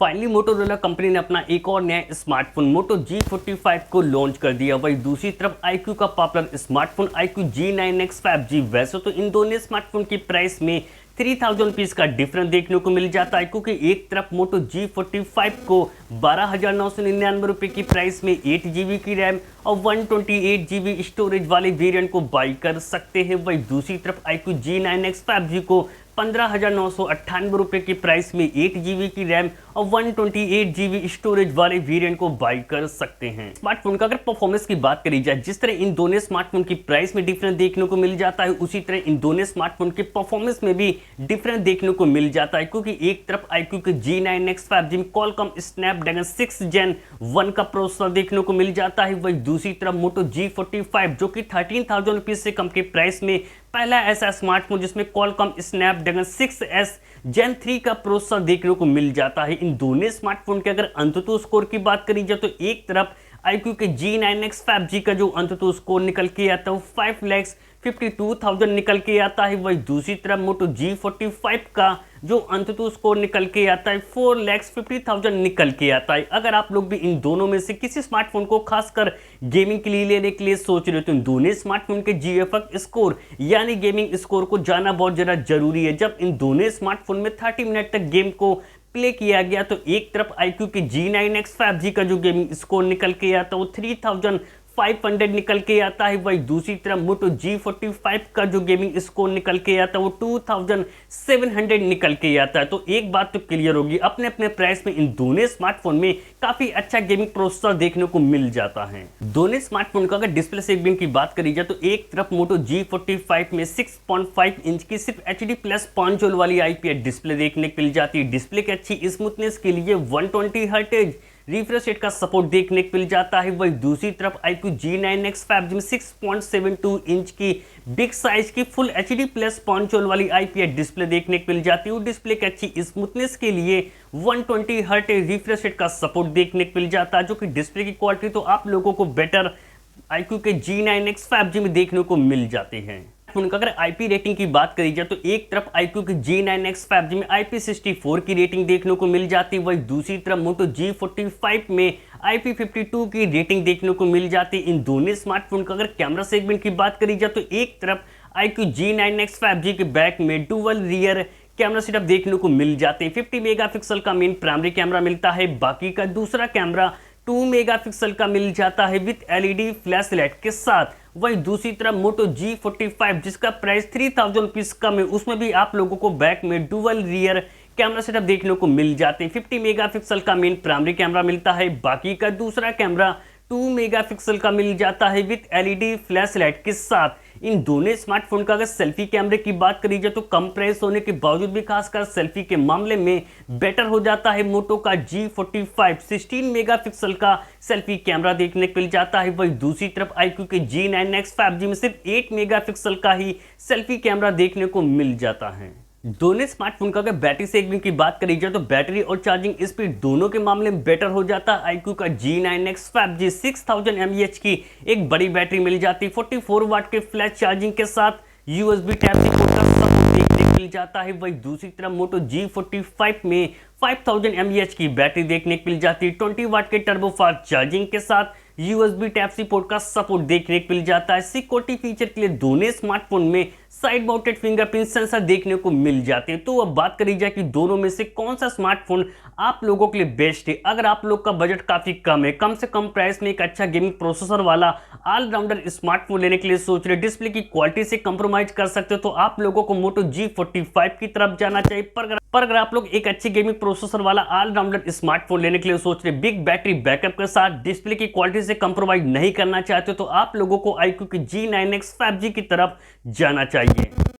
Finally Motorola company ने अपना एक और नया स्मार्टफोन मोटो G45 को लॉन्च कर दिया। वही दूसरी तरफ iQOO का popular smartphone iQOO G9X 5G। वैसे तो इन दोनों स्मार्टफोन की प्राइस में 3000 रुपीज़ का डिफरेंस देखने को मिल जाता है, क्योंकि एक तरफ मोटो G45 को 12,999 रुपये की प्राइस में 8GB की रैम और 128GB स्टोरेज वाले वेरिएंट को बाई कर सकते हैं। वही दूसरी तरफ iQOO G9X 5G को 15,998 रुपये की प्राइस में 8GB की रैम और 128GB स्टोरेज वाले वेरिएंट को बाई कर सकते हैं। स्मार्टफोन का अगर परफॉर्मेंस की बात करी जाए, जिस तरह इन दोनों स्मार्टफोन की प्राइस में डिफरेंस देखने को मिल जाता है, उसी तरह इन दोनों स्मार्टफोन के परफॉर्मेंस में भी डिफरेंस देखने को मिल जाता है। क्योंकि एक तरफ iQOO के G9X 5G में Qualcomm Snapdragon 6 Gen 1 का प्रोसेसर देखने को मिल जाता है। वही दूसरी तरफ मोटो G45 जो कि 13,000 रुपीज से कम के प्राइस में पहला ऐसा स्मार्टफोन जिसमें Qualcomm Snapdragon 6S Gen 3 का प्रोसेसर देखने को मिल जाता है। इन दोनों स्मार्टफोन के अगर अंततः स्कोर की बात करी जाए तो एक तरफ iQOO के G9X 5G का जो अंततः स्कोर निकल के आता है वो 5,52,000 निकल के आता है। वही दूसरी तरफ मोटो G45 का जो अंततः स्कोर निकल के आता है 4,50,000 निकल के आता है। अगर आप लोग भी इन दोनों में से किसी स्मार्टफोन को खासकर गेमिंग के लिए लेने के लिए सोच रहे हो तो इन दोनों स्मार्टफोन के GFX स्कोर यानी गेमिंग स्कोर को जानना बहुत ज़्यादा जरूरी है। जब इन दोनों स्मार्टफोन में 30 मिनट तक गेम को प्ले किया गया तो एक तरफ iQOO के G9X 5G का जो गेमिंग स्कोर निकल के आता है वो 3,500 निकल के आता है। वही दूसरी तरफ मोटो G45 का जो गेमिंग स्कोर निकल के आता है वो 2,700 निकल के आता है। तो एक बात तो क्लियर होगी, अपने अपने प्राइस में इन दोनों स्मार्टफोन में काफी अच्छा गेमिंग प्रोसेसर देखने को मिल जाता है। दोनों स्मार्टफोन का अगर डिस्प्ले सेगमेंट की बात करी जाए तो एक तरफ मोटो G45 में 6.5 इंच की सिर्फ HD+ 5 जोल वाली IPS डिस्प्ले देखने को मिल जाती है। डिस्प्ले की अच्छी स्मूथनेस के लिए 120 हर्ट्ज रिफ्रेश रेट का सपोर्ट देखने को मिल जाता है। वही दूसरी तरफ iQOO G9X 5G में 6.72 इंच की बिग साइज की फुल HD+ 5 जोल वाली IPS डिस्प्ले देखने को मिल जाती है। डिस्प्ले की अच्छी स्मूथनेस के लिए 120 हर्ट्ज रिफ्रेश रेट का सपोर्ट देखने को मिल जाता है, जो कि डिस्प्ले की क्वालिटी तो आप लोगों को बेटर iQOO के G9X 5G में देखने को मिल जाती है। उनका अगर IP रेटिंग की बात करी जाए तो एक तरफ iQOO के G9X 5G में IP64 की रेटिंग देखने को मिल जाती है। वही दूसरी तरफ मोटो G45 में IP52 की रेटिंग देखने को मिल जाती है। इन दोनों स्मार्टफोन का अगर कैमरा सेगमेंट की बात करी जाए तो एक तरफ iQOO G9X 5G के बैक में डुअल रियर कैमरा सेटअप देखने को मिल जाते हैं। 50 मेगापिक्सल का मेन प्राइमरी कैमरा मिलता है, बाकी का दूसरा कैमरा 2 मेगापिक्सल का मिल जाता है विद LED फ्लैश लाइट के साथ। वही दूसरी तरफ मोटो G45 जिसका प्राइस 3,000 रुपीज़ कम है, उसमें भी आप लोगों को बैक में डुअल रियर कैमरा सेटअप देखने को मिल जाते हैं। 50 मेगापिक्सल का मेन प्राइमरी कैमरा मिलता है, बाकी का दूसरा कैमरा 2 मेगापिक्सल का मिल जाता है विद LED फ्लैश लाइट के साथ। इन दोनों स्मार्टफोन का अगर सेल्फी कैमरे की बात करी जाए तो कम प्राइस होने के बावजूद भी खासकर सेल्फी के मामले में बेटर हो जाता है मोटो का G45। 16 मेगापिक्सल का सेल्फी कैमरा देखने को मिल जाता है। वही दूसरी तरफ iQOO के G9X 5G में सिर्फ 8 मेगापिक्सल का ही सेल्फी कैमरा देखने को मिल जाता है। दोनों स्मार्टफोन का अगर बैटरी सेगमेंट की बात करी जाए तो बैटरी और चार्जिंग स्पीड दोनों के मामले में बेटर हो जाता है। iQOO का G9X 5G 6000 mAh की एक बड़ी बैटरी मिल जाती है। 44 वाट के फ्लैश चार्जिंग के साथ USB Type-C पोर्ट का सपोर्ट देखने को मिल जाता है। वही दूसरी तरफ मोटो G45 में 5000 mAh की बैटरी देखने को मिल जाती है। 20 वाट के टर्बो फास्ट चार्जिंग के साथ USB Type-C पोर्ट का सपोर्ट देखने को मिल जाता है। सिक्योरिटी फीचर के लिए दोनों स्मार्टफोन में साइड माउंटेड फिंगरप्रिंट सेंसर देखने को मिल जाते हैं। तो अब बात करी जाए कि दोनों में से कौन सा स्मार्टफोन आप लोगों के लिए बेस्ट है। अगर आप लोग का बजट काफी कम है, कम से कम प्राइस में एक अच्छा गेमिंग प्रोसेसर वाला ऑलराउंडर स्मार्टफोन लेने के लिए सोच रहे, डिस्प्ले की क्वालिटी से कंप्रोमाइज कर सकते हो तो आप लोगों को मोटो G45 की तरफ जाना चाहिए। पर अगर आप लोग एक अच्छे गेमिंग प्रोसेसर वाला ऑलराउंडर स्मार्टफोन लेने के लिए सोच रहे, बिग बैटरी बैकअप के साथ डिस्प्ले की क्वालिटी से कंप्रोमाइज नहीं करना चाहते तो आप लोगों को iQOO के G9X 5G की तरफ जाना चाहिए।